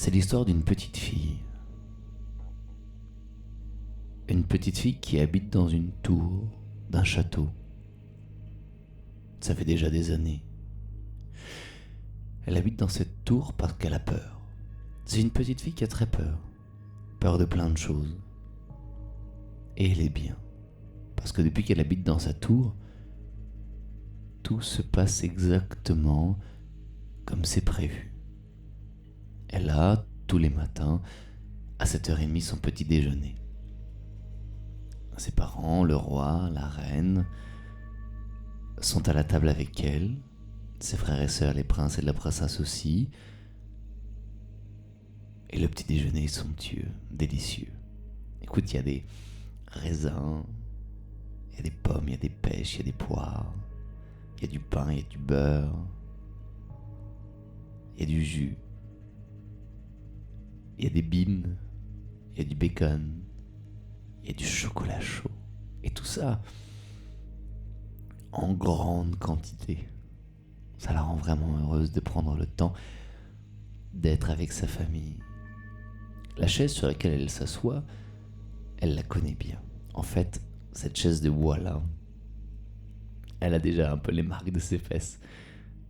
C'est l'histoire d'une petite fille. Une petite fille qui habite dans une tour d'un château. Ça fait déjà des années. Elle habite dans cette tour parce qu'elle a peur. C'est une petite fille qui a très peur. Peur de plein de choses. Et elle est bien. Parce que depuis qu'elle habite dans sa tour, tout se passe exactement comme c'est prévu. Elle a, tous les matins, à 7h30, son petit déjeuner. Ses parents, le roi, la reine, sont à la table avec elle. Ses frères et sœurs, les princes et la princesse aussi. Et le petit déjeuner est somptueux, délicieux. Écoute, il y a des raisins, il y a des pommes, il y a des pêches, il y a des poires, il y a du pain, il y a du beurre, il y a du jus, il y a des bines, il y a du bacon, il y a du chocolat chaud. Et tout ça en grande quantité. Ça la rend vraiment heureuse de prendre le temps d'être avec sa famille. La chaise sur laquelle elle s'assoit, elle la connaît bien. En fait, cette chaise de bois là, elle a déjà un peu les marques de ses fesses.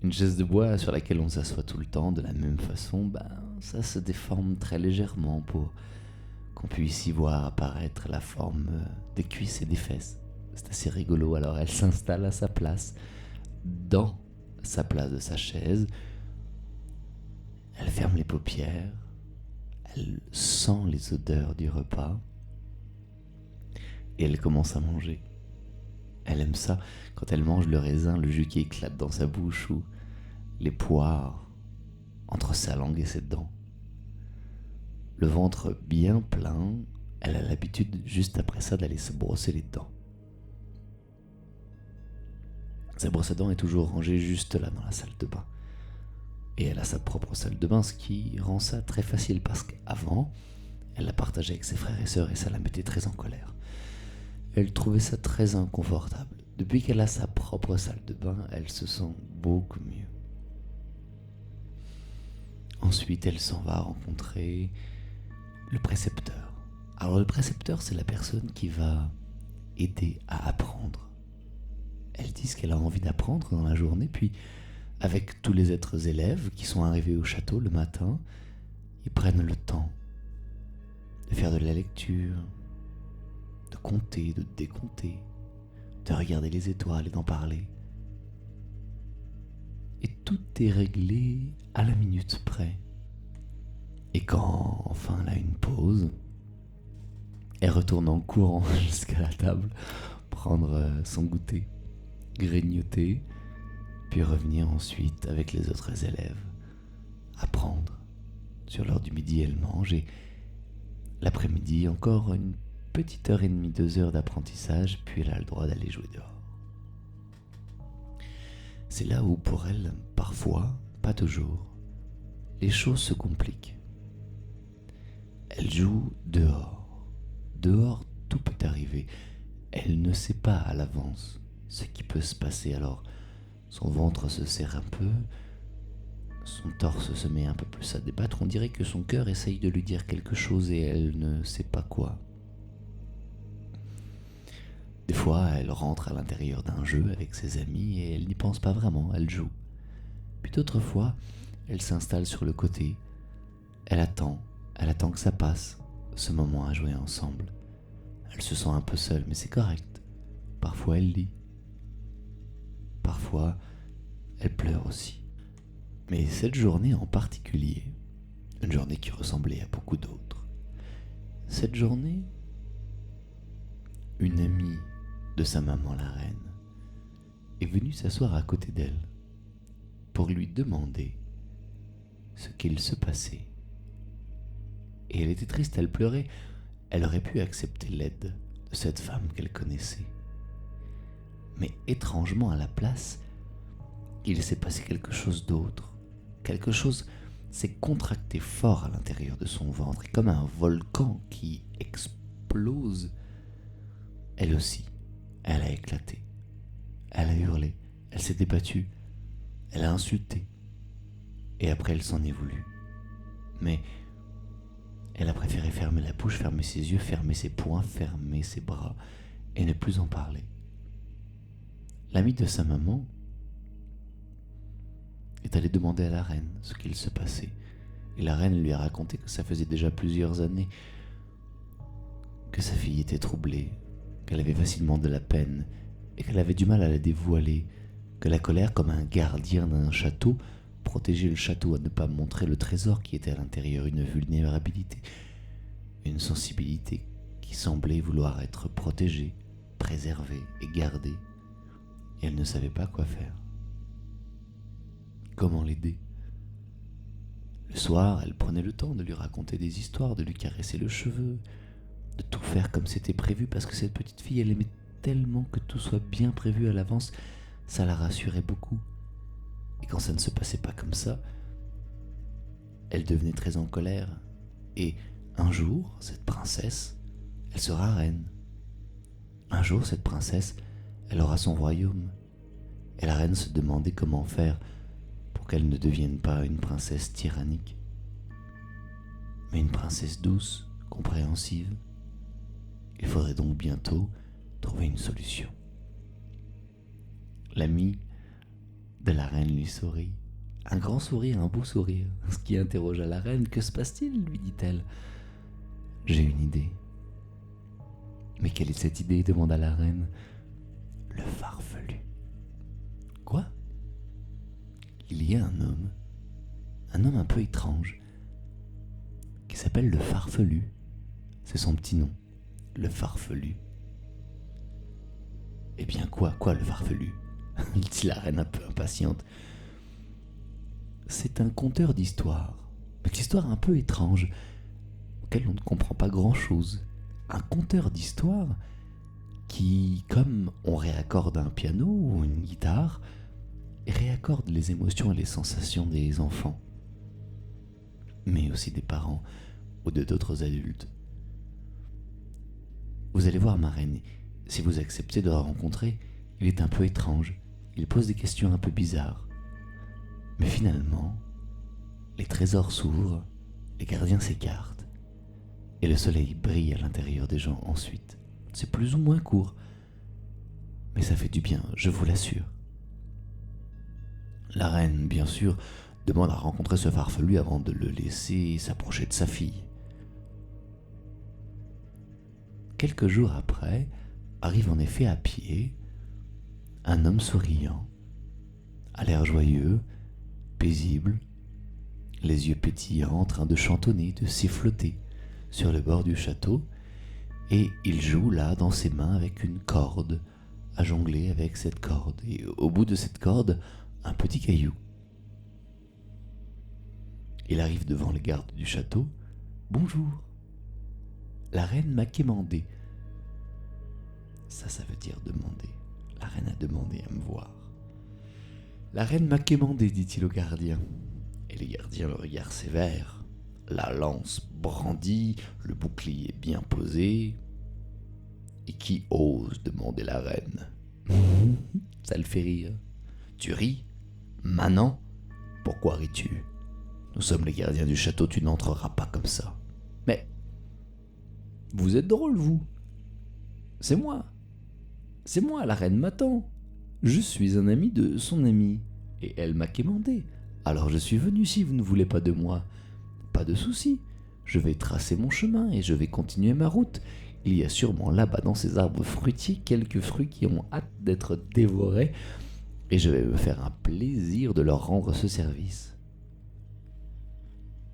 Une chaise de bois sur laquelle on s'assoit tout le temps de la même façon, ça se déforme très légèrement pour qu'on puisse y voir apparaître la forme des cuisses et des fesses. C'est assez rigolo, alors elle s'installe à sa place, dans sa place de sa chaise. Elle ferme les paupières, elle sent les odeurs du repas et elle commence à manger. Elle aime ça quand elle mange le raisin, le jus qui éclate dans sa bouche ou les poires entre sa langue et ses dents. Le ventre bien plein, elle a l'habitude juste après ça d'aller se brosser les dents. Sa brosse à dents est toujours rangée juste là dans la salle de bain. Et elle a sa propre salle de bain, ce qui rend ça très facile parce qu'avant, elle la partageait avec ses frères et sœurs et ça la mettait très en colère. Elle trouvait ça très inconfortable. Depuis qu'elle a sa propre salle de bain, elle se sent beaucoup mieux. Ensuite, elle s'en va rencontrer le précepteur. Alors le précepteur, c'est la personne qui va aider à apprendre. Elle dit ce qu'elle a envie d'apprendre dans la journée, puis avec tous les êtres élèves qui sont arrivés au château le matin, ils prennent le temps de faire de la lecture, de compter, de décompter, de regarder les étoiles et d'en parler. Et tout est réglé à la minute près. Et quand enfin elle a une pause, elle retourne en courant jusqu'à la table, prendre son goûter, grignoter, puis revenir ensuite avec les autres élèves, apprendre. Sur l'heure du midi, elle mange et l'après-midi, encore une petite heure et demie, 2 heures d'apprentissage, puis elle a le droit d'aller jouer dehors. C'est là où pour elle, parfois, pas toujours, les choses se compliquent. Elle joue dehors. Dehors, tout peut arriver. Elle ne sait pas à l'avance ce qui peut se passer, alors son ventre se serre un peu, son torse se met un peu plus à débattre, on dirait que son cœur essaye de lui dire quelque chose et elle ne sait pas quoi. Des fois, elle rentre à l'intérieur d'un jeu avec ses amis et elle n'y pense pas vraiment, elle joue. Puis d'autres fois, elle s'installe sur le côté, elle attend que ça passe, ce moment à jouer ensemble. Elle se sent un peu seule, mais c'est correct. Parfois elle lit. Parfois, elle pleure aussi. Mais cette journée en particulier, une journée qui ressemblait à beaucoup d'autres, cette journée, une amie de sa maman la reine est venue s'asseoir à côté d'elle pour lui demander ce qu'il se passait. Et elle était triste, elle pleurait. Elle aurait pu accepter l'aide de cette femme qu'elle connaissait. Mais étrangement à la place, il s'est passé quelque chose d'autre. Quelque chose s'est contracté fort à l'intérieur de son ventre, et comme un volcan qui explose, elle aussi, elle a éclaté. Elle a hurlé, elle s'est débattue, elle a insulté. Et après elle s'en est voulu. Mais Elle a préféré fermer la bouche, fermer ses yeux, fermer ses poings, fermer ses bras et ne plus en parler. L'ami de sa maman est allé demander à la reine ce qu'il se passait. Et la reine lui a raconté que ça faisait déjà plusieurs années que sa fille était troublée, qu'elle avait facilement de la peine et qu'elle avait du mal à la dévoiler, que la colère, comme un gardien d'un château, protégeait le château à ne pas montrer le trésor qui était à l'intérieur, une vulnérabilité, une sensibilité qui semblait vouloir être protégée, préservée et gardée, et elle ne savait pas quoi faire. Comment l'aider ? Le soir, elle prenait le temps de lui raconter des histoires, de lui caresser le cheveu, de tout faire comme c'était prévu, parce que cette petite fille, elle aimait tellement que tout soit bien prévu à l'avance, ça la rassurait beaucoup. Et quand ça ne se passait pas comme ça, elle devenait très en colère. Et un jour, cette princesse, elle sera reine. Un jour, cette princesse, elle aura son royaume. Et la reine se demandait comment faire pour qu'elle ne devienne pas une princesse tyrannique, mais une princesse douce, compréhensive. Il faudrait donc bientôt trouver une solution. L'ami de la reine lui sourit. Un grand sourire, un beau sourire. Ce qui interrogea la reine. « Que se passe-t-il » lui dit-elle. « J'ai une idée. » « Mais quelle est cette idée » demanda la reine. « Le farfelu. »« Quoi ?» ?»« Il y a un homme un peu étrange, qui s'appelle le farfelu. C'est son petit nom, le farfelu. » « Eh bien quoi le farfelu ?» dit la reine un peu impatiente. « C'est un conteur d'histoires, mais d'histoires un peu étranges, auxquelles on ne comprend pas grand-chose. Un conteur d'histoires qui, comme on réaccorde un piano ou une guitare, réaccorde les émotions et les sensations des enfants, mais aussi des parents ou d'autres adultes. Vous allez voir, ma reine, si vous acceptez de le rencontrer, il est un peu étrange, il pose des questions un peu bizarres. Mais finalement, les trésors s'ouvrent, les gardiens s'écartent, et le soleil brille à l'intérieur des gens ensuite. C'est plus ou moins court, mais ça fait du bien, je vous l'assure. La reine, bien sûr, demande à rencontrer ce farfelu avant de le laisser s'approcher de sa fille. Quelques jours après, arrive en effet à pied un homme souriant, à l'air joyeux, paisible, les yeux pétillants, en train de chantonner, de siffloter sur le bord du château, et il joue là dans ses mains avec une corde, à jongler avec cette corde, et au bout de cette corde, un petit caillou. Il arrive devant les gardes du château. « Bonjour, la reine m'a quémandé. » Ça veut dire demander. La reine a demandé à me voir. « La reine m'a quémandé, dit-il au gardien. » Et les gardiens le regard sévère, la lance brandie, le bouclier bien posé. « Et qui ose demander la reine ?» Ça le fait rire. « Tu ris ? Maintenant ? Pourquoi ris-tu ? Nous sommes les gardiens du château, tu n'entreras pas comme ça. » « Mais vous êtes drôle, vous. C'est moi, la reine m'attend. Je suis un ami de son amie, et elle m'a quémandé. Alors je suis venu si vous ne voulez pas de moi. Pas de souci, je vais tracer mon chemin et je vais continuer ma route. Il y a sûrement là-bas dans ces arbres fruitiers quelques fruits qui ont hâte d'être dévorés, et je vais me faire un plaisir de leur rendre ce service. »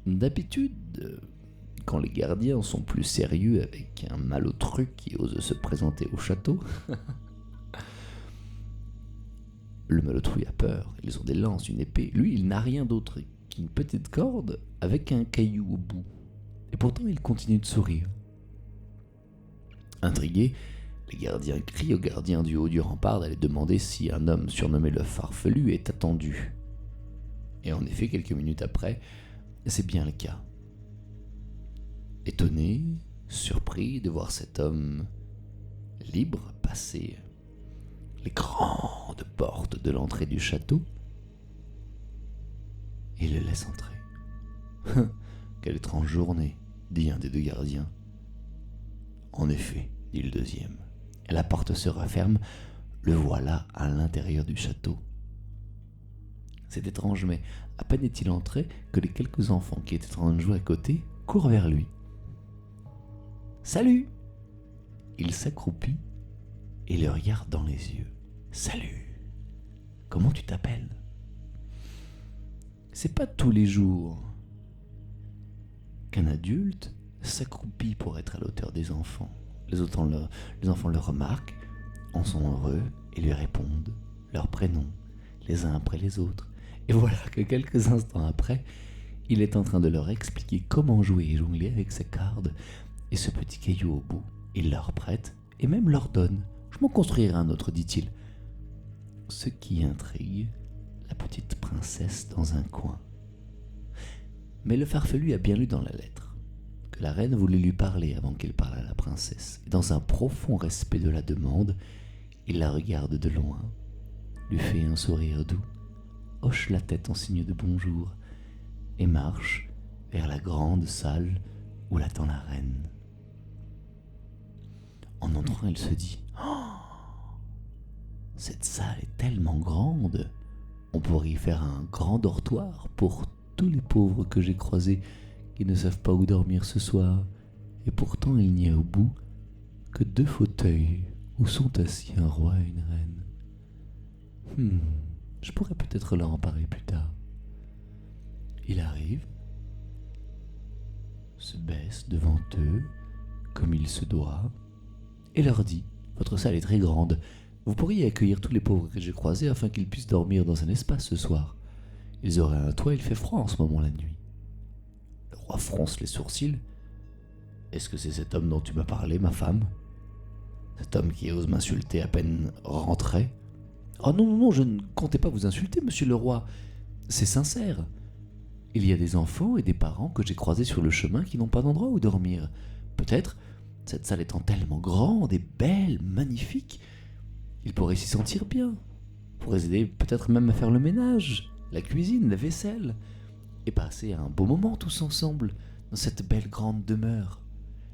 D'habitude, quand les gardiens sont plus sérieux avec un malotru qui ose se présenter au château, le malotru a peur, ils ont des lances, une épée. Lui, il n'a rien d'autre qu'une petite corde avec un caillou au bout. Et pourtant, il continue de sourire. Intrigués, les gardiens crient aux gardiens du haut du rempart d'aller demander si un homme surnommé le farfelu est attendu. Et en effet, quelques minutes après, c'est bien le cas. Étonné, surpris de voir cet homme libre passer les grandes portes de l'entrée du château, il le laisse entrer. Quelle étrange journée, dit un des deux gardiens. En effet, dit le deuxième. La porte se referme, le voilà à l'intérieur du château. C'est étrange, mais à peine est-il entré que les quelques enfants qui étaient en train de jouer à côté courent vers lui. « Salut !» Il s'accroupit et le regarde dans les yeux. « Salut ! Comment tu t'appelles ?» C'est pas tous les jours qu'un adulte s'accroupit pour être à la hauteur des enfants. Les enfants le remarquent, en sont heureux et lui répondent leurs prénoms, les uns après les autres. Et voilà que quelques instants après, il est en train de leur expliquer comment jouer et jongler avec ses cartes et ce petit caillou au bout. Il leur prête et même leur donne. « Je m'en construirai un autre, dit-il. » Ce qui intrigue la petite princesse dans un coin. Mais le farfelu a bien lu dans la lettre que la reine voulait lui parler avant qu'il parle à la princesse. Et dans un profond respect de la demande, il la regarde de loin, lui fait un sourire doux, hoche la tête en signe de bonjour et marche vers la grande salle où l'attend la reine. En entrant, elle se dit « Oh, cette salle est tellement grande, on pourrait y faire un grand dortoir pour tous les pauvres que j'ai croisés qui ne savent pas où dormir ce soir. Et pourtant, il n'y a au bout que 2 fauteuils où sont assis un roi et une reine. Je pourrais peut-être leur en parler plus tard. » Il arrive, se baisse devant eux, comme il se doit, et leur dit « Votre salle est très grande. Vous pourriez accueillir tous les pauvres que j'ai croisés afin qu'ils puissent dormir dans un espace ce soir. Ils auraient un toit, il fait froid en ce moment la nuit. » Le roi fronce les sourcils. « Est-ce que c'est cet homme dont tu m'as parlé, ma femme ? Cet homme qui ose m'insulter à peine rentré ? » ?»« Oh non, non, non, je ne comptais pas vous insulter, monsieur le roi. C'est sincère. Il y a des enfants et des parents que j'ai croisés sur le chemin qui n'ont pas d'endroit où dormir. Peut-être, cette salle étant tellement grande et belle, magnifique, ils pourraient s'y sentir bien. Pourraient aider peut-être même à faire le ménage, la cuisine, la vaisselle, et passer un beau moment tous ensemble dans cette belle grande demeure.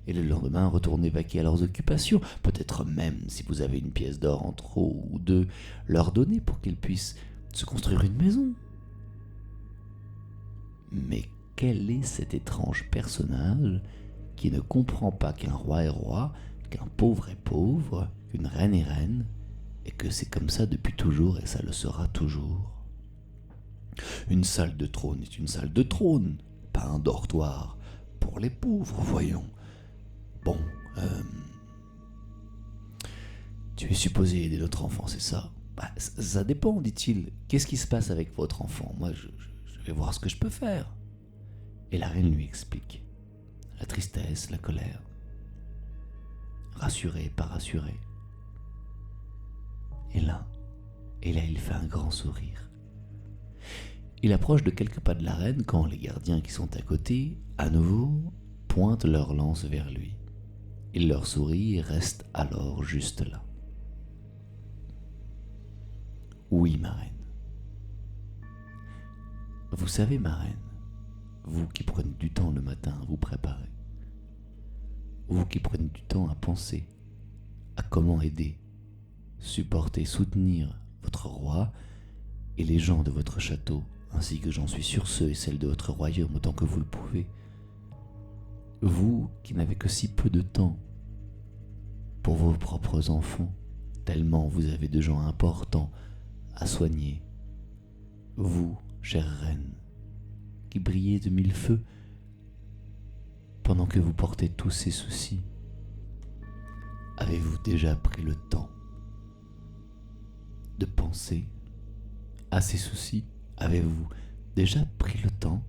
Et le lendemain, retourner vaquer à leurs occupations, peut-être même, si vous avez une pièce d'or en trop ou 2, leur donner pour qu'ils puissent se construire une maison. » Mais quel est cet étrange personnage qui ne comprend pas qu'un roi est roi, qu'un pauvre est pauvre, qu'une reine est reine, et que c'est comme ça depuis toujours et ça le sera toujours. Une salle de trône est une salle de trône, pas un dortoir pour les pauvres, voyons. Bon, tu es supposé aider notre enfant, c'est ça ? Bah, ça dépend, dit-il. Qu'est-ce qui se passe avec votre enfant ? Moi, je vais voir ce que je peux faire. Et la reine lui explique. La tristesse, la colère. Rassuré, pas rassuré. Et là, il fait un grand sourire. Il approche de quelques pas de la reine quand les gardiens qui sont à côté, à nouveau, pointent leur lance vers lui. Il leur sourit et reste alors juste là. « Oui, ma reine. Vous savez, ma reine, vous qui prenez du temps le matin à vous préparer, vous qui prenez du temps à penser à comment aider, supporter, soutenir votre roi et les gens de votre château, ainsi que j'en suis sûr ceux et celles de votre royaume autant que vous le pouvez. Vous qui n'avez que si peu de temps pour vos propres enfants, tellement vous avez de gens importants à soigner. Vous, chère reine, qui brillez de 1000 feux pendant que vous portez tous ces soucis, avez-vous déjà pris le temps de penser à ces soucis? Avez-vous déjà pris le temps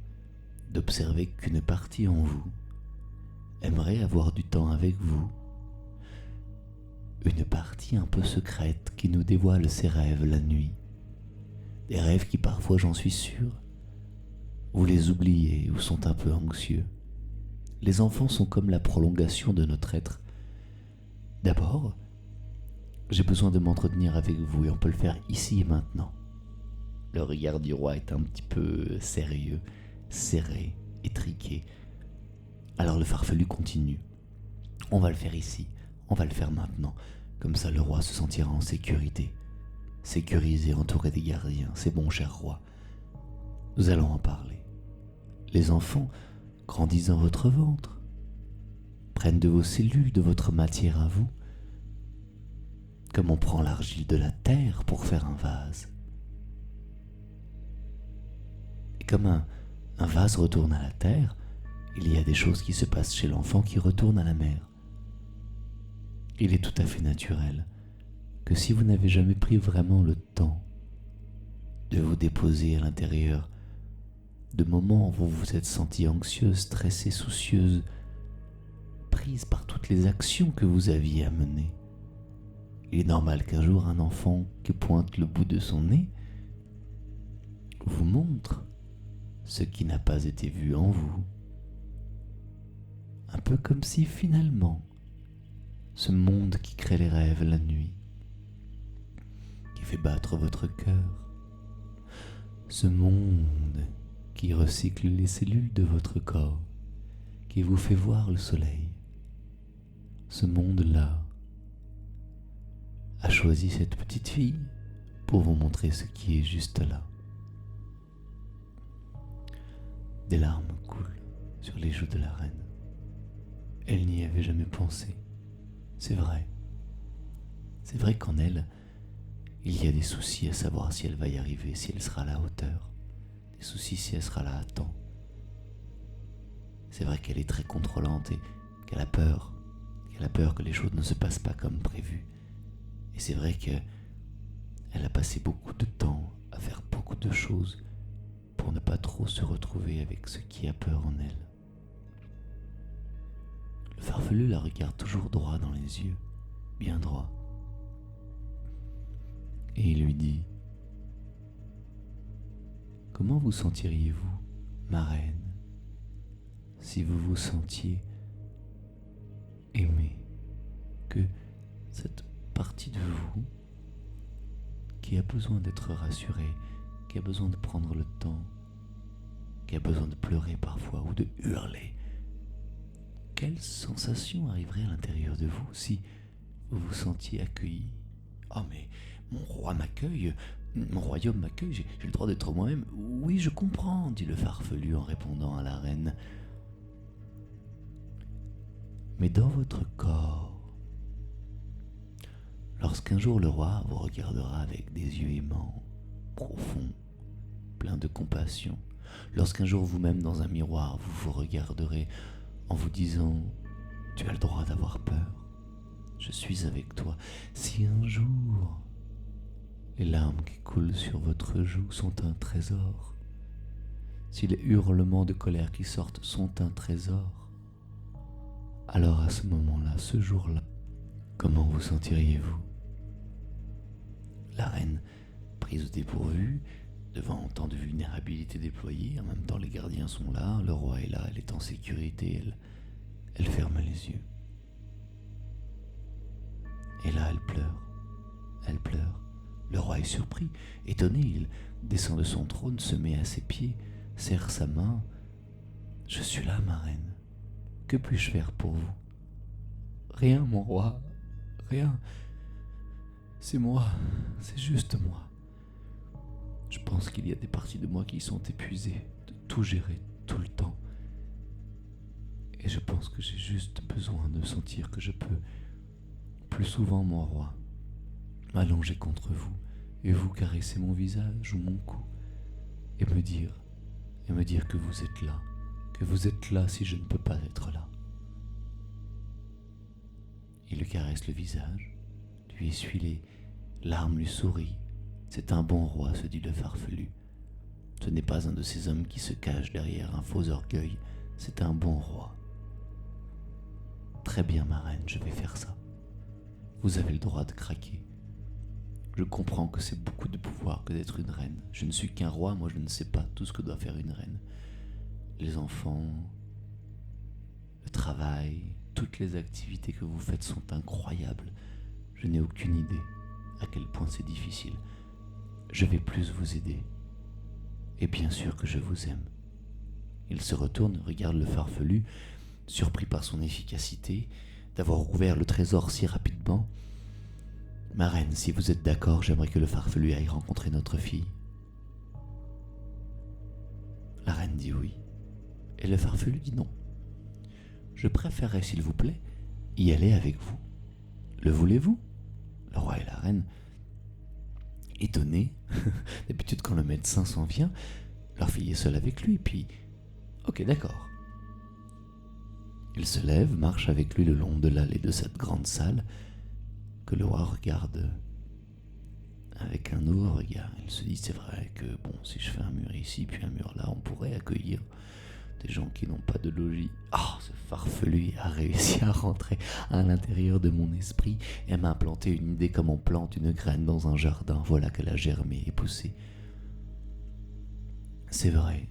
d'observer qu'une partie en vous aimerait avoir du temps avec vous? Une partie un peu secrète qui nous dévoile ses rêves la nuit. Des rêves qui parfois, j'en suis sûr, vous les oubliez ou sont un peu anxieux. Les enfants sont comme la prolongation de notre être. D'abord, j'ai besoin de m'entretenir avec vous et on peut le faire ici et maintenant. Le regard du roi est un petit peu sérieux, serré, étriqué. Alors le farfelu continue. On va le faire ici, on va le faire maintenant. Comme ça le roi se sentira en sécurité. Sécurisé, entouré des gardiens, c'est bon, cher roi. Nous allons en parler. Les enfants grandissent dans votre ventre, prennent de vos cellules, de votre matière à vous, comme on prend l'argile de la terre pour faire un vase. Et comme un vase retourne à la terre, il y a des choses qui se passent chez l'enfant qui retournent à la mère. Il est tout à fait naturel que si vous n'avez jamais pris vraiment le temps de vous déposer à l'intérieur de moments où vous vous êtes senti anxieuse, stressée, soucieuse, prise par toutes les actions que vous aviez à mener, il est normal qu'un jour un enfant qui pointe le bout de son nez vous montre ce qui n'a pas été vu en vous. Un peu comme si finalement, ce monde qui crée les rêves la nuit, qui fait battre votre cœur, ce monde qui recycle les cellules de votre corps, qui vous fait voir le soleil, ce monde-là a choisi cette petite fille pour vous montrer ce qui est juste là. Des larmes coulent sur les joues de la reine. Elle n'y avait jamais pensé. C'est vrai. C'est vrai qu'en elle, il y a des soucis à savoir si elle va y arriver, si elle sera à la hauteur. Des soucis si elle sera là à temps. C'est vrai qu'elle est très contrôlante et qu'elle a peur. Qu'elle a peur que les choses ne se passent pas comme prévu. Et c'est vrai qu'elle a passé beaucoup de temps à faire beaucoup de choses pour ne pas trop se retrouver avec ce qui a peur en elle. Le farfelu la regarde toujours droit dans les yeux, bien droit. Et il lui dit : « Comment vous sentiriez-vous, ma reine, si vous vous sentiez aimée, que cette partie de vous qui a besoin d'être rassurée, qui a besoin de prendre le temps, qui a besoin de pleurer parfois ou de hurler, quelle sensation arriverait à l'intérieur de vous si vous vous sentiez accueilli ? Oh mais mon roi m'accueille, mon royaume m'accueille, j'ai le droit d'être moi-même. Oui, je comprends, dit le farfelu en répondant à la reine. Mais dans votre corps, lorsqu'un jour le roi vous regardera avec des yeux aimants, profonds, pleins de compassion, lorsqu'un jour vous-même dans un miroir vous vous regarderez en vous disant « Tu as le droit d'avoir peur, je suis avec toi », si un jour les larmes qui coulent sur votre joue sont un trésor, si les hurlements de colère qui sortent sont un trésor, alors à ce moment-là, ce jour-là, comment vous sentiriez-vous ? La reine, prise au dépourvu, devant tant de vulnérabilité déployée, en même temps les gardiens sont là, le roi est là, elle est en sécurité, elle ferme les yeux. Et là, elle pleure. Le roi est surpris, étonné, il descend de son trône, se met à ses pieds, serre sa main. « Je suis là, ma reine. Que puis-je faire pour vous ? » ?»« Rien, mon roi, rien. C'est moi, c'est juste moi. Je pense qu'il y a des parties de moi qui sont épuisées de tout gérer tout le temps. Et je pense que j'ai juste besoin de sentir que je peux, plus souvent, mon roi, m'allonger contre vous et vous caresser mon visage ou mon cou et me dire que vous êtes là si je ne peux pas être là. » Il lui caresse le visage, lui essuie les larmes, lui sourit. C'est un bon roi, se dit le farfelu. Ce n'est pas un de ces hommes qui se cachent derrière un faux orgueil, c'est un bon roi. Très bien, ma reine, je vais faire ça. Vous avez le droit de craquer. Je comprends que c'est beaucoup de pouvoir que d'être une reine. Je ne suis qu'un roi, moi je ne sais pas tout ce que doit faire une reine. Les enfants, le travail, toutes les activités que vous faites sont incroyables. Je n'ai aucune idée à quel point c'est difficile. Je vais plus vous aider. Et bien sûr que je vous aime. Il se retourne, regarde le farfelu surpris par son efficacité, d'avoir ouvert le trésor si rapidement. Ma reine, si vous êtes d'accord, j'aimerais que le farfelu aille rencontrer notre fille. La reine dit oui, et le farfelu dit non. Je préférerais, s'il vous plaît, y aller avec vous. Le voulez-vous ? Le roi et la reine, étonnés, d'habitude quand le médecin s'en vient, leur fille est seule avec lui, puis ok, d'accord. Il se lève, marche avec lui le long de l'allée de cette grande salle que le roi regarde avec un nouveau regard. Il se dit, c'est vrai que bon, si je fais un mur ici puis un mur là, on pourrait accueillir des gens qui n'ont pas de logis. Oh, ce farfelu a réussi à rentrer à l'intérieur de mon esprit et m'a implanté une idée comme on plante une graine dans un jardin. Voilà qu'elle a germé et poussé. C'est vrai.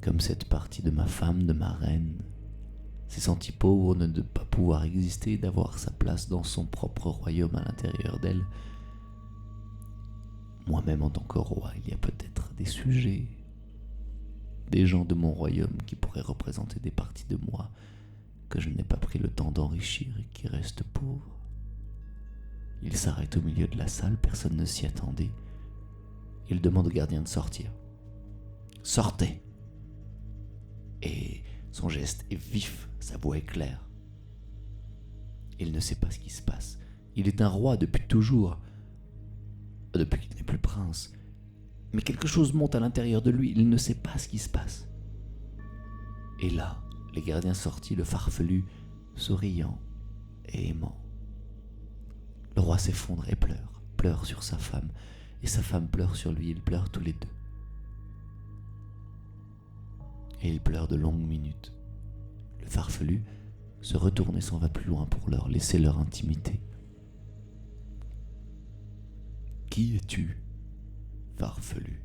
Comme cette partie de ma femme, de ma reine, s'est sentie pauvre de ne pas pouvoir exister, d'avoir sa place dans son propre royaume à l'intérieur d'elle. Moi-même en tant que roi, il y a peut-être des sujets, des gens de mon royaume qui pourraient représenter des parties de moi que je n'ai pas pris le temps d'enrichir et qui restent pauvres. Il s'arrête au milieu de la salle, personne ne s'y attendait. Il demande au gardien de sortir. « Sortez !» Et son geste est vif, sa voix est claire. Il ne sait pas ce qui se passe. Il est un roi depuis toujours, depuis qu'il n'est plus prince. Mais quelque chose monte à l'intérieur de lui, il ne sait pas ce qui se passe. Et là, les gardiens sortis, le farfelu, souriant et aimant. Le roi s'effondre et pleure sur sa femme, et sa femme pleure sur lui, ils pleurent tous les deux. Et ils pleurent de longues minutes. Le farfelu se retourne et s'en va plus loin pour leur laisser leur intimité. « Qui es-tu, farfelu ? » ?»«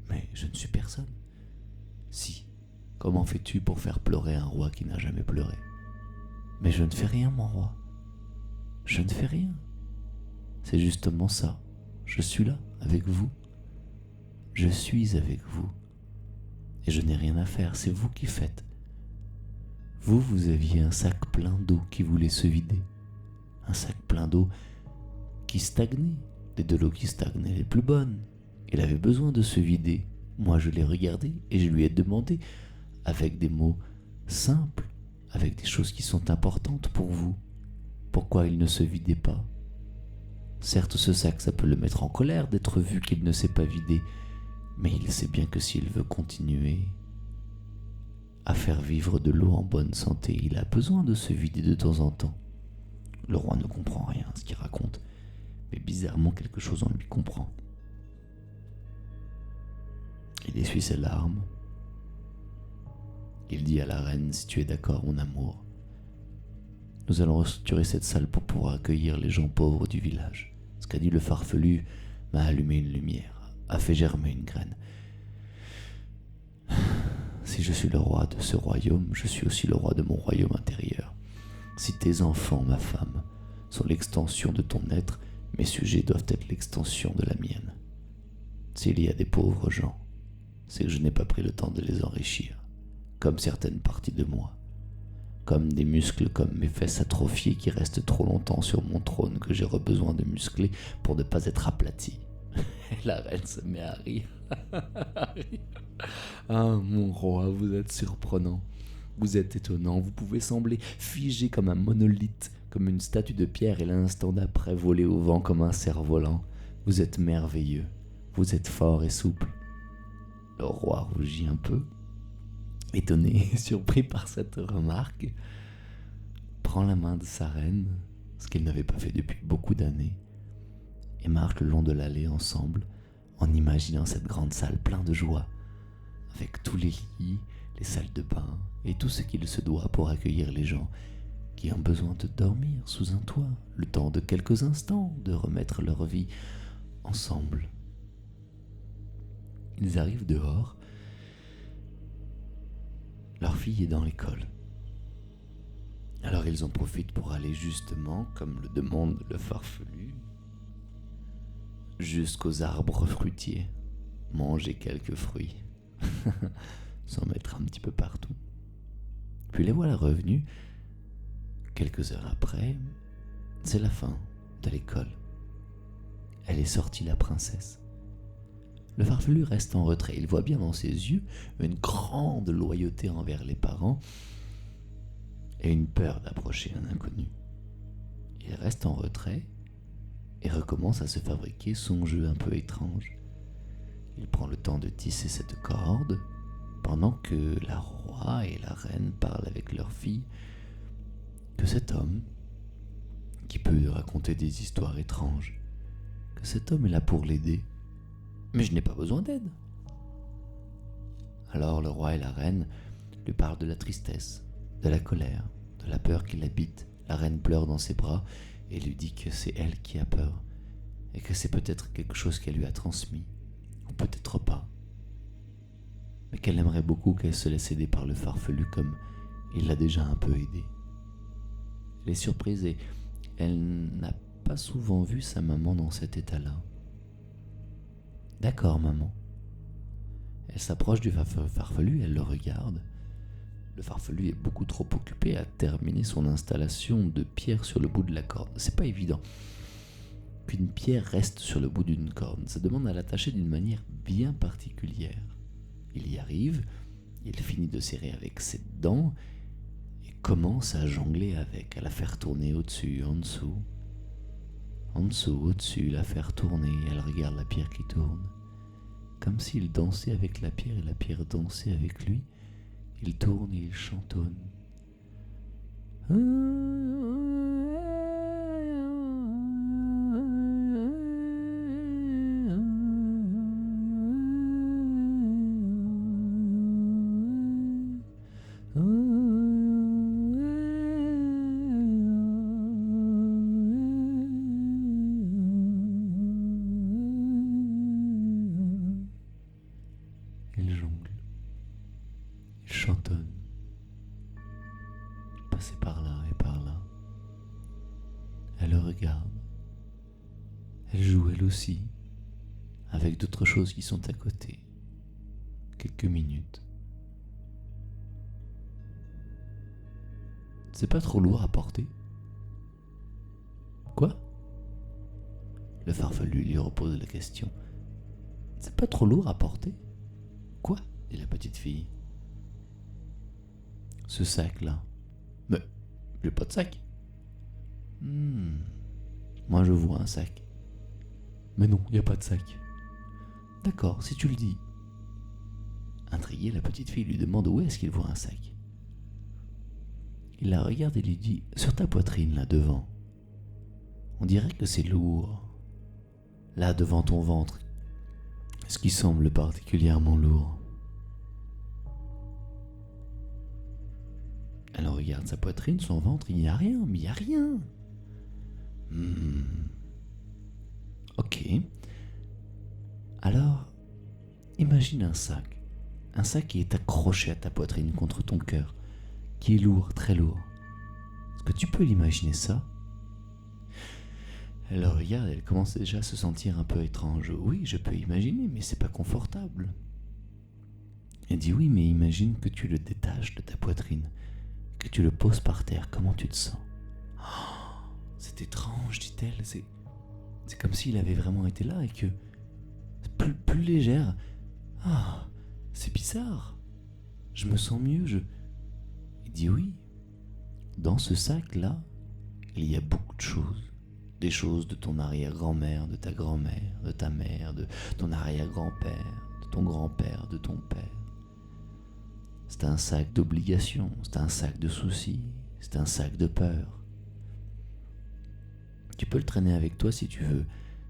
Mais je ne suis personne. »« Si, comment fais-tu pour faire pleurer un roi qui n'a jamais pleuré ? » ?»« Mais je ne fais rien, mon roi. Je ne fais rien. C'est justement ça. Je suis là, avec vous. Je suis avec vous. Et je n'ai rien à faire, c'est vous qui faites. Vous aviez un sac plein d'eau qui voulait se vider. Un sac plein d'eau qui stagnait, des de l'eau qui stagnaient les plus bonnes. Il avait besoin de se vider. Moi, je l'ai regardé et je lui ai demandé, avec des mots simples, avec des choses qui sont importantes pour vous, pourquoi il ne se vidait pas. Certes, ce sac, ça peut le mettre en colère d'être vu qu'il ne s'est pas vidé, mais il sait bien que s'il veut continuer à faire vivre de l'eau en bonne santé, il a besoin de se vider de temps en temps. Le roi ne comprend rien à ce qu'il raconte, mais bizarrement quelque chose en lui comprend. Il essuie ses larmes. Il dit à la reine, si tu es d'accord, mon amour, nous allons restructurer cette salle pour pouvoir accueillir les gens pauvres du village. Ce qu'a dit le farfelu m'a allumé une lumière, a fait germer une graine. Si je suis le roi de ce royaume, je suis aussi le roi de mon royaume intérieur. Si tes enfants, ma femme, sont l'extension de ton être, mes sujets doivent être l'extension de la mienne. S'il y a des pauvres gens, c'est que je n'ai pas pris le temps de les enrichir, comme certaines parties de moi, comme des muscles comme mes fesses atrophiées qui restent trop longtemps sur mon trône que j'ai besoin de muscler pour ne pas être aplati. La reine se met à rire. Ah, mon roi, vous êtes surprenant. Vous êtes étonnant. Vous pouvez sembler figé comme un monolithe, comme une statue de pierre, et l'instant d'après voler au vent comme un cerf-volant. Vous êtes merveilleux. Vous êtes fort et souple. Le roi rougit un peu, étonné et surpris par cette remarque, prend la main de sa reine, ce qu'il n'avait pas fait depuis beaucoup d'années, et marche le long de l'allée ensemble, en imaginant cette grande salle pleine de joie, avec tous les lits, les salles de bain et tout ce qu'il se doit pour accueillir les gens qui ont besoin de dormir sous un toit, le temps de quelques instants de remettre leur vie ensemble. Ils arrivent dehors. Leur fille est dans l'école. Alors ils en profitent pour aller justement, comme le demande le farfelu, jusqu'aux arbres fruitiers, manger quelques fruits. s'en mettre un petit peu partout. Puis les voilà revenus. Quelques heures après, c'est la fin de l'école. Elle est sortie, la princesse. Le farfelu reste en retrait. Il voit bien dans ses yeux une grande loyauté envers les parents et une peur d'approcher un inconnu. Il reste en retrait et recommence à se fabriquer son jeu un peu étrange. Il prend le temps de tisser cette corde pendant que la roi et la reine parlent avec leur fille, que cet homme, qui peut lui raconter des histoires étranges, que cet homme est là pour l'aider. Mais je n'ai pas besoin d'aide. Alors le roi et la reine lui parlent de la tristesse, de la colère, de la peur qui l'habite. La reine pleure dans ses bras et lui dit que c'est elle qui a peur et que c'est peut-être quelque chose qu'elle lui a transmis, ou peut-être pas, mais qu'elle aimerait beaucoup qu'elle se laisse aider par le farfelu comme il l'a déjà un peu aidé. Elle est surprise et elle n'a pas souvent vu sa maman dans cet état-là. « D'accord, maman. » Elle s'approche du farfelu et elle le regarde. Le farfelu est beaucoup trop occupé à terminer son installation de pierre sur le bout de la corde. C'est pas évident qu'une pierre reste sur le bout d'une corde. Ça demande à l'attacher d'une manière bien particulière. Il y arrive, il finit de serrer avec ses dents et commence à jongler avec, à la faire tourner au-dessus, en dessous, au-dessus, la faire tourner. Elle regarde la pierre qui tourne, comme s'il dansait avec la pierre et la pierre dansait avec lui. Il tourne et il chantonne. Il jongle. Il chantonne. Il passait par là et par là. Elle le regarde. Elle joue elle aussi, avec d'autres choses qui sont à côté. Quelques minutes. C'est pas trop lourd à porter? Quoi? Le farfelu lui repose la question. C'est pas trop lourd à porter? Quoi? Dit la petite fille. Ce sac-là. Mais j'ai pas de sac. Moi je vois un sac. Mais non, y a pas de sac. D'accord, si tu le dis. Intriguée, la petite fille lui demande où est-ce qu'il voit un sac. Il la regarde et lui dit: sur ta poitrine, là devant. On dirait que c'est lourd. Là devant ton ventre, ce qui semble particulièrement lourd. Elle regarde sa poitrine, son ventre, il n'y a rien, mais il n'y a rien. Ok. Alors, imagine un sac qui est accroché à ta poitrine contre ton cœur, qui est lourd, très lourd. Est-ce que tu peux l'imaginer ça? Elle le regarde, elle commence déjà à se sentir un peu étrange. Oui, je peux imaginer, mais c'est pas confortable. Elle dit oui, mais imagine que tu le détaches de ta poitrine, que tu le poses par terre, comment tu te sens? Oh, c'est étrange, dit-elle, c'est comme s'il avait vraiment été là et que c'est plus légère. Ah, c'est bizarre. Je me sens mieux, Il dit oui. Dans ce sac-là, il y a beaucoup de choses. Des choses de ton arrière-grand-mère, de ta grand-mère, de ta mère, de ton arrière-grand-père, de ton grand-père, de ton père. C'est un sac d'obligations, c'est un sac de soucis, c'est un sac de peur. Tu peux le traîner avec toi si tu veux.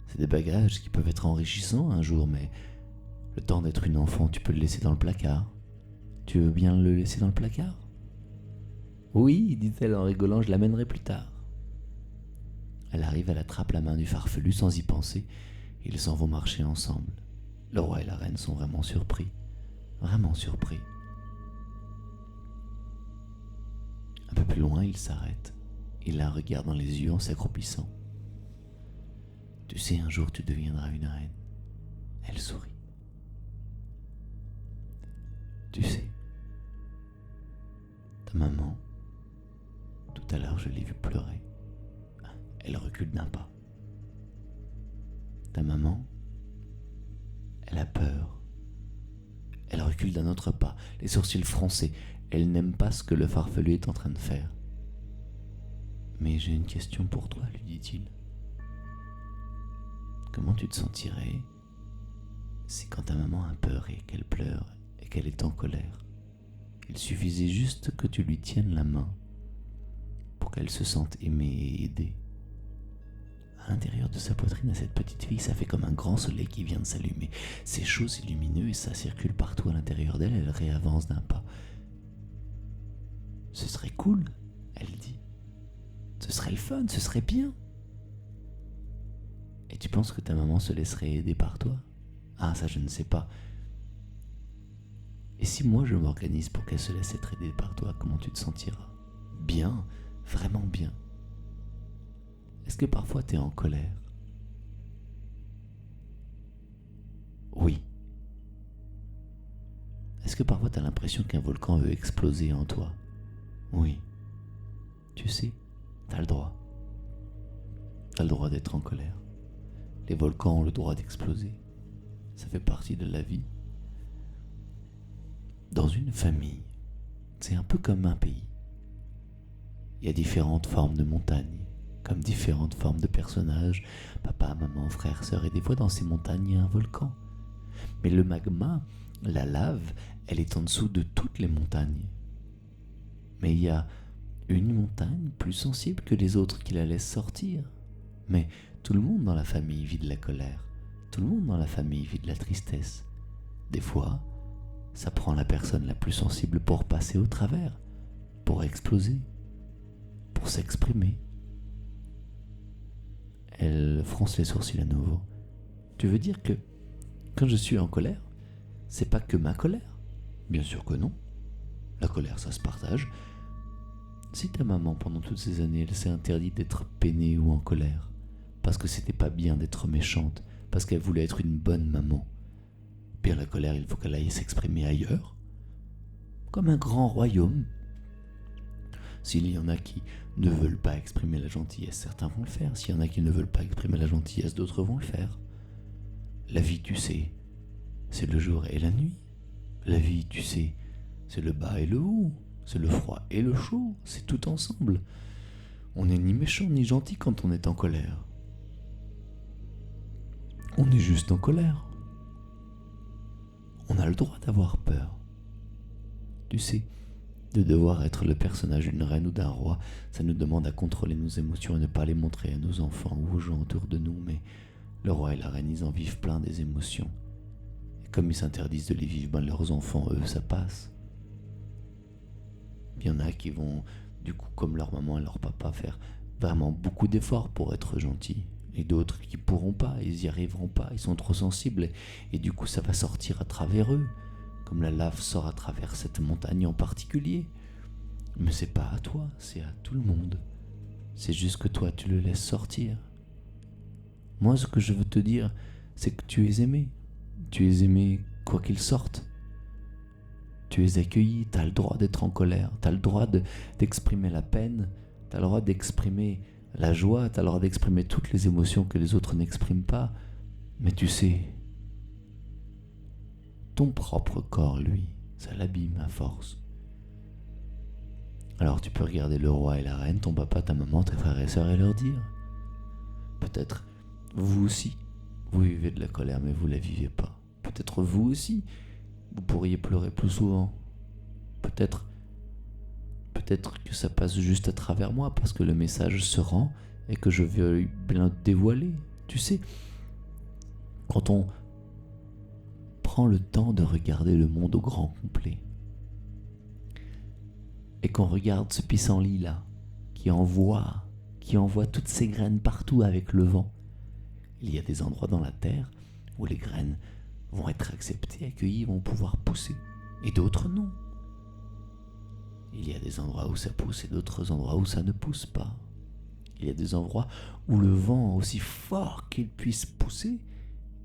C'est des bagages qui peuvent être enrichissants un jour, mais le temps d'être une enfant, tu peux le laisser dans le placard. Tu veux bien le laisser dans le placard? Oui, dit-elle en rigolant, je l'amènerai plus tard. Elle arrive, elle attrape la main du farfelu sans y penser. Ils s'en vont marcher ensemble. Le roi et la reine sont vraiment surpris. Vraiment surpris. Un peu plus loin, il s'arrête. Il la regarde dans les yeux en s'accroupissant. Tu sais, un jour tu deviendras une reine. Elle sourit. Tu sais, maman, tout à l'heure je l'ai vue pleurer. Elle recule d'un pas. Ta maman, elle a peur. Elle recule d'un autre pas, les sourcils froncés. Elle n'aime pas ce que le farfelu est en train de faire. Mais j'ai une question pour toi, lui dit-il. Comment tu te sentirais si quand ta maman a peur et qu'elle pleure et qu'elle est en colère, il suffisait juste que tu lui tiennes la main pour qu'elle se sente aimée et aidée. À l'intérieur de sa poitrine, à cette petite fille, ça fait comme un grand soleil qui vient de s'allumer. C'est chaud, c'est lumineux et ça circule partout à l'intérieur d'elle. Elle réavance d'un pas. Ce serait cool, elle dit. Ce serait le fun, ce serait bien. Et tu penses que ta maman se laisserait aider par toi ? Ah, ça je ne sais pas. Et si moi je m'organise pour qu'elle se laisse être aidée par toi, comment tu te sentiras ? Bien, vraiment bien. Est-ce que parfois tu es en colère ? Oui. Est-ce que parfois tu as l'impression qu'un volcan veut exploser en toi ? Oui. Tu sais, tu as le droit. Tu as le droit d'être en colère. Les volcans ont le droit d'exploser. Ça fait partie de la vie. Dans une famille, c'est un peu comme un pays. Il y a différentes formes de montagnes, comme différentes formes de personnages, papa, maman, frère, sœur, et des fois dans ces montagnes, il y a un volcan. Mais le magma, la lave, elle est en dessous de toutes les montagnes. Mais il y a une montagne plus sensible que les autres qui la laisse sortir. Mais tout le monde dans la famille vit de la colère. Tout le monde dans la famille vit de la tristesse. Des fois, ça prend la personne la plus sensible pour passer au travers, pour exploser, pour s'exprimer. Elle fronce les sourcils à nouveau. Tu veux dire que quand je suis en colère, c'est pas que ma colère ? Bien sûr que non. La colère, ça se partage. Si ta maman, pendant toutes ces années, elle s'est interdite d'être peinée ou en colère, parce que c'était pas bien d'être méchante, parce qu'elle voulait être une bonne maman, bien la colère, il faut qu'elle aille s'exprimer ailleurs, comme un grand royaume. S'il y en a qui ne veulent pas exprimer la gentillesse, certains vont le faire. S'il y en a qui ne veulent pas exprimer la gentillesse, d'autres vont le faire. La vie, tu sais, c'est le jour et la nuit. La vie, tu sais, c'est le bas et le haut. C'est le froid et le chaud. C'est tout ensemble. On n'est ni méchant ni gentil quand on est en colère. On est juste en colère. On a le droit d'avoir peur. Tu sais, de devoir être le personnage d'une reine ou d'un roi, ça nous demande à contrôler nos émotions et ne pas les montrer à nos enfants ou aux gens autour de nous, mais le roi et la reine, ils en vivent plein des émotions. Et comme ils s'interdisent de les vivre, ben leurs enfants, eux, ça passe. Il y en a qui vont, du coup, comme leur maman et leur papa, faire vraiment beaucoup d'efforts pour être gentils. Et d'autres qui pourront pas, ils y arriveront pas, ils sont trop sensibles. Et du coup, ça va sortir à travers eux, comme la lave sort à travers cette montagne en particulier. Mais c'est pas à toi, c'est à tout le monde. C'est juste que toi, tu le laisses sortir. Moi, ce que je veux te dire, c'est que tu es aimé. Tu es aimé quoi qu'il sorte. Tu es accueilli, tu as le droit d'être en colère, tu as le droit d'exprimer la peine, tu as le droit d'exprimer la joie, tu as le droit d'exprimer toutes les émotions que les autres n'expriment pas. Mais tu sais, ton propre corps, lui, ça l'abîme à force. Alors tu peux regarder le roi et la reine, ton papa, ta maman, tes frères et sœurs et leur dire, peut-être vous aussi, vous vivez de la colère mais vous la vivez pas. Peut-être vous aussi, vous pourriez pleurer plus souvent. Peut-être que ça passe juste à travers moi parce que le message se rend et que je veux bien le dévoiler. Tu sais, quand on prend le temps de regarder le monde au grand complet et qu'on regarde ce pissenlit là qui envoie toutes ses graines partout avec le vent, il y a des endroits dans la terre où les graines vont être acceptées, accueillies, vont pouvoir pousser, et d'autres non. Il y a des endroits où ça pousse et d'autres endroits où ça ne pousse pas. Il y a des endroits où le vent, aussi fort qu'il puisse pousser,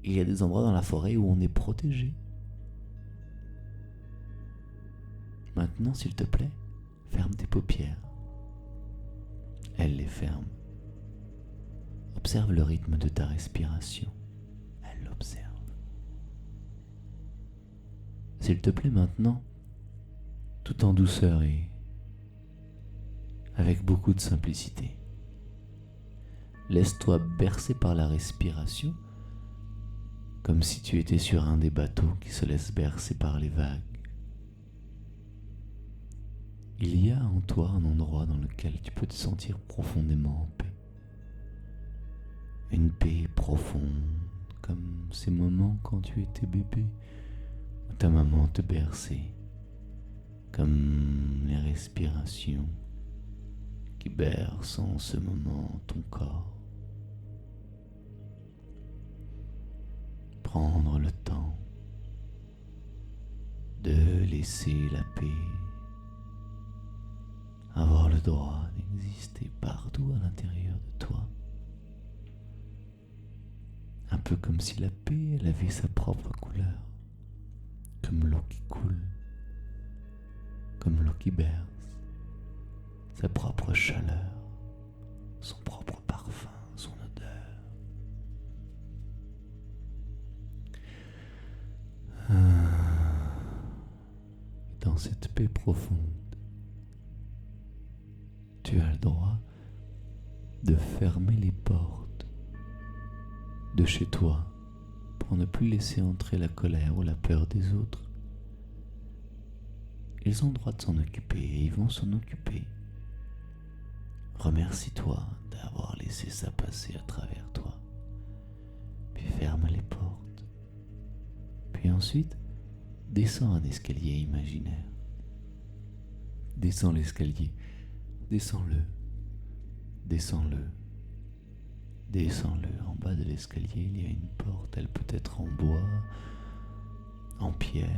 et il y a des endroits dans la forêt où on est protégé. Maintenant, s'il te plaît, Ferme tes paupières. Elle les ferme. Observe le rythme de ta respiration. Elle l'observe. S'il te plaît maintenant, tout en douceur et avec beaucoup de simplicité, laisse-toi bercer par la respiration comme si tu étais sur un des bateaux qui se laissent bercer par les vagues. Il y a en toi un endroit dans lequel tu peux te sentir profondément en paix. Une paix profonde, comme ces moments quand tu étais bébé, où ta maman te berçait, comme les respirations qui bercent en ce moment ton corps. Prendre le temps de laisser la paix avoir le droit d'exister partout à l'intérieur de toi. Un peu comme si la paix, elle avait sa propre couleur, comme l'eau qui coule, comme l'eau qui berce, sa propre chaleur, son propre parfum, son odeur. Dans cette paix profonde, tu as le droit de fermer les portes de chez toi pour ne plus laisser entrer la colère ou la peur des autres. Ils ont le droit de s'en occuper et ils vont s'en occuper. Remercie-toi d'avoir laissé ça passer à travers toi. Puis ferme les portes. Puis ensuite, descends un escalier imaginaire. Descends l'escalier. Descends-le. Descends-le. Descends-le. En bas de l'escalier, il y a une porte. Elle peut être en bois, en pierre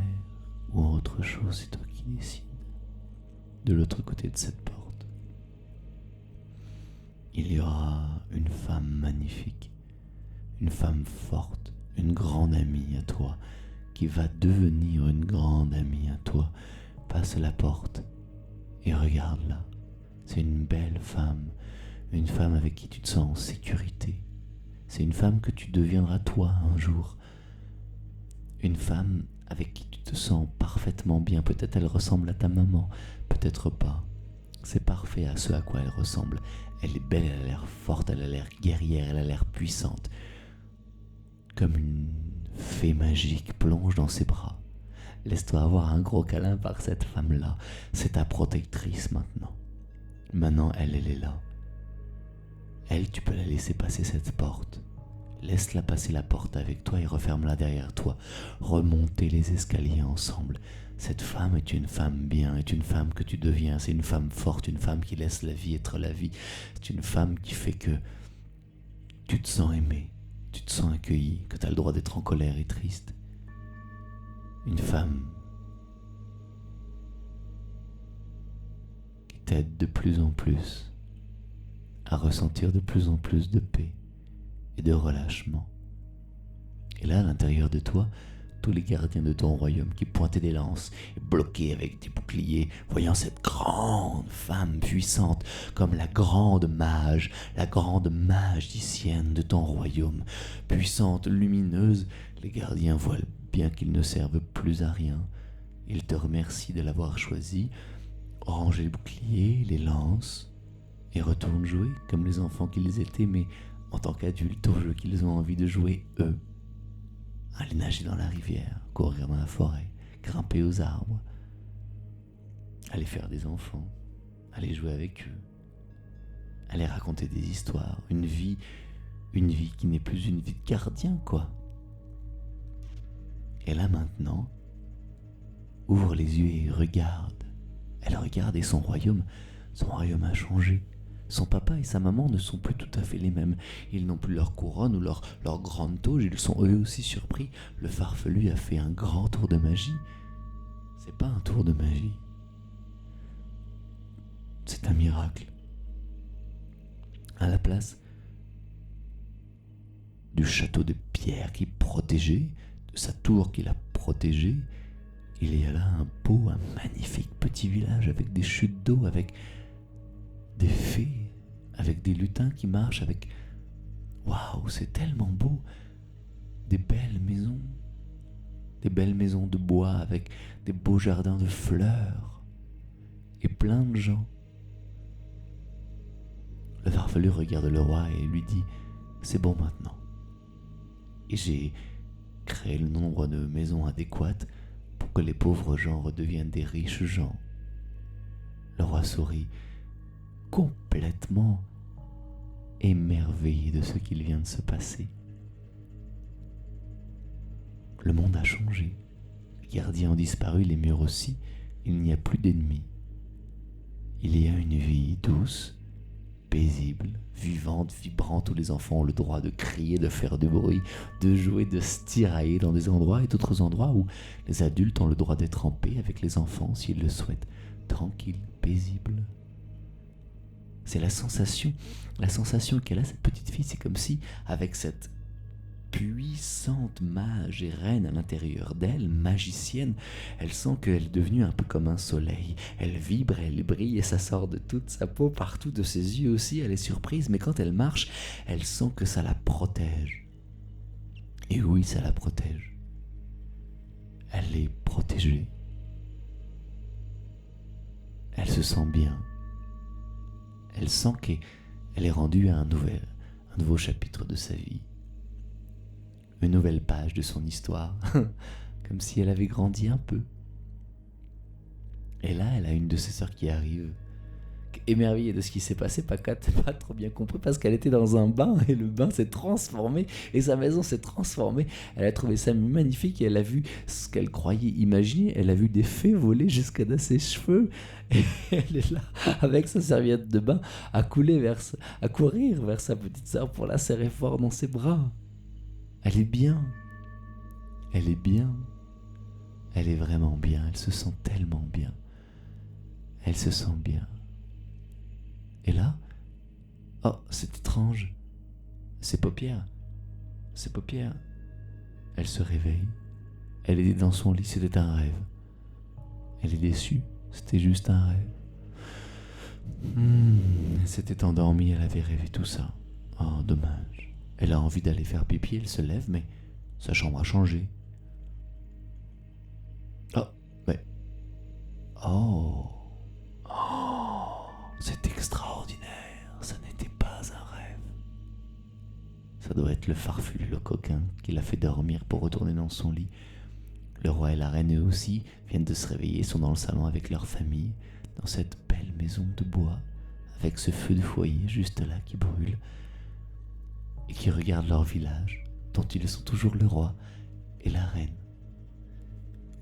ou en autre chose. C'est toi qui décides. De l'autre côté de cette porte, il y aura une femme magnifique, une femme forte, une grande amie à toi, qui va devenir une grande amie à toi. Passe la porte et regarde-la. C'est une belle femme, une femme avec qui tu te sens en sécurité. C'est une femme que tu deviendras toi un jour. Une femme avec qui tu te sens parfaitement bien. Peut-être elle ressemble à ta maman, peut-être pas. C'est parfait à ce à quoi elle ressemble. Elle est belle, elle a l'air forte, elle a l'air guerrière, elle a l'air puissante. Comme une fée magique, plonge dans ses bras. Laisse-toi avoir un gros câlin par cette femme-là. C'est ta protectrice maintenant. Maintenant, elle est là. Elle, tu peux la laisser passer cette porte. Laisse-la passer la porte avec toi et referme-la derrière toi. Remontez les escaliers ensemble. Cette femme est une femme bien, est une femme que tu deviens. C'est une femme forte, une femme qui laisse la vie être la vie. C'est une femme qui fait que tu te sens aimé, tu te sens accueilli, que tu as le droit d'être en colère et triste. Une femme qui t'aide de plus en plus à ressentir de plus en plus de paix et de relâchement. Et là, à l'intérieur de toi, tous les gardiens de ton royaume qui pointaient des lances et bloquaient avec des boucliers, voyant cette grande femme puissante comme la grande magicienne de ton royaume, puissante, lumineuse, les gardiens voient bien qu'ils ne servent plus à rien. Ils te remercient de l'avoir choisi, rangent les boucliers, les lances, et retournent jouer comme les enfants qu'ils étaient, mais en tant qu'adultes au jeu qu'ils ont envie de jouer eux. Aller nager dans la rivière, courir dans la forêt, grimper aux arbres, aller faire des enfants, aller jouer avec eux, aller raconter des histoires, une vie qui n'est plus une vie de gardien, quoi. Et là maintenant, ouvre les yeux et regarde. Elle regarde et son royaume a changé. Son papa et sa maman ne sont plus tout à fait les mêmes. Ils n'ont plus leur couronne ou leur grande toge, ils sont eux aussi surpris. Le farfelu a fait un grand tour de magie. C'est pas un tour de magie. C'est un miracle. À la place du château de pierre qui protégeait, de sa tour qui l'a protégé, Il y a là un magnifique petit village avec des chutes d'eau, avec des fées, avec des lutins qui marchent, avec... Waouh, c'est tellement beau! Des belles maisons de bois avec des beaux jardins de fleurs et plein de gens. Le farfelu regarde le roi et lui dit « C'est bon maintenant. Et j'ai créé le nombre de maisons adéquates pour que les pauvres gens redeviennent des riches gens. » Le roi sourit, complètement émerveillé de ce qu'il vient de se passer. Le monde a changé. Les gardiens ont disparu, les murs aussi. Il n'y a plus d'ennemis. Il y a une vie douce, paisible, vivante, vibrante, où les enfants ont le droit de crier, de faire du bruit, de jouer, de se tirailler dans des endroits et d'autres endroits où les adultes ont le droit d'être en paix avec les enfants s'ils le souhaitent. Tranquille, paisible. C'est la sensation qu'elle a, cette petite fille. C'est comme si, avec cette puissante mage et reine à l'intérieur d'elle, magicienne, elle sent qu'elle est devenue un peu comme un soleil. Elle vibre, elle brille et ça sort de toute sa peau, partout, de ses yeux aussi. Elle est surprise, mais quand elle marche, elle sent que ça la protège. Et oui, ça la protège. Elle est protégée. Elle se sent bien. Elle sent qu'elle est rendue à un nouveau chapitre de sa vie. Une nouvelle page de son histoire, comme si elle avait grandi un peu. Et là, elle a une de ses sœurs qui arrive, émerveillée de ce qui s'est passé, pas trop bien compris, parce qu'elle était dans un bain, et le bain s'est transformé, et sa maison s'est transformée. Elle a trouvé ça magnifique, et elle a vu ce qu'elle croyait imaginer, elle a vu des fées voler jusqu'à dans ses cheveux, et elle est là, avec sa serviette de bain, à courir vers sa petite sœur pour la serrer fort dans ses bras. Elle est bien. Elle est bien. Elle est vraiment bien. Elle se sent tellement bien. Elle se sent bien. Et là, oh, c'est étrange. Ses paupières. Elle se réveille. Elle est dans son lit, c'était un rêve. Elle est déçue, c'était juste un rêve. Elle s'était endormie, elle avait rêvé tout ça. Oh, dommage. Elle a envie d'aller faire pipi, elle se lève, mais sa chambre a changé. Oh, c'est extraordinaire, ça n'était pas un rêve. Ça doit être le farfelu, le coquin, qui l'a fait dormir pour retourner dans son lit. Le roi et la reine, eux aussi, viennent de se réveiller, sont dans le salon avec leur famille, dans cette belle maison de bois, avec ce feu de foyer juste là qui brûle, et qui regardent leur village, dont ils sont toujours le roi et la reine,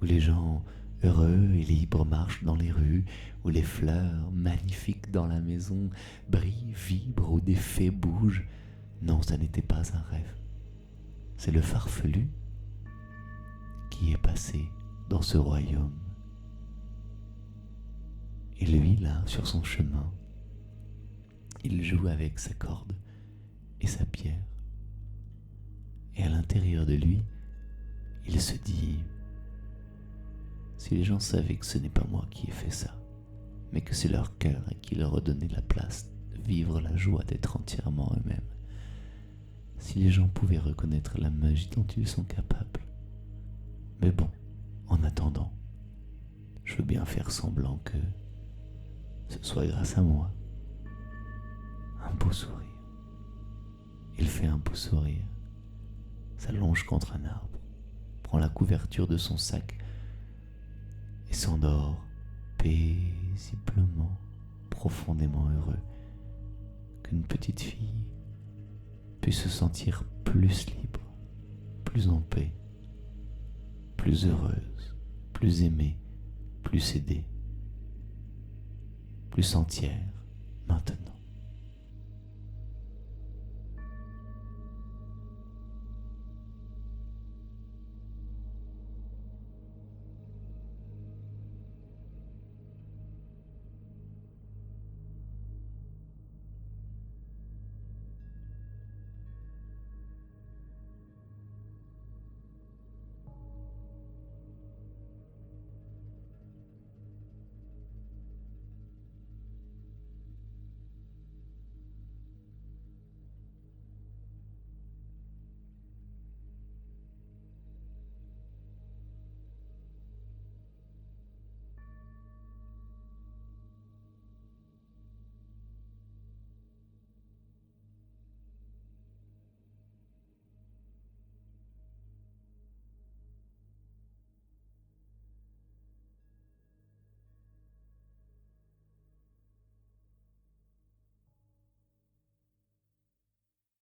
où les gens heureux et libres marchent dans les rues, où les fleurs magnifiques dans la maison brillent, vibrent, où des fées bougent. Non, ça n'était pas un rêve. C'est le farfelu qui est passé dans ce royaume. Et lui, là, sur son chemin, il joue avec sa corde et sa pierre. Et à l'intérieur de lui, il se dit: si les gens savaient que ce n'est pas moi qui ai fait ça, mais que c'est leur cœur qui leur a donné la place de vivre la joie d'être entièrement eux-mêmes, si les gens pouvaient reconnaître la magie dont ils sont capables. Mais bon, en attendant, je veux bien faire semblant que ce soit grâce à moi. Un beau sourire. Il fait un beau sourire, s'allonge contre un arbre, prend la couverture de son sac et s'endort paisiblement, profondément heureux, qu'une petite fille puisse se sentir plus libre, plus en paix, plus heureuse, plus aimée, plus aidée, plus entière maintenant.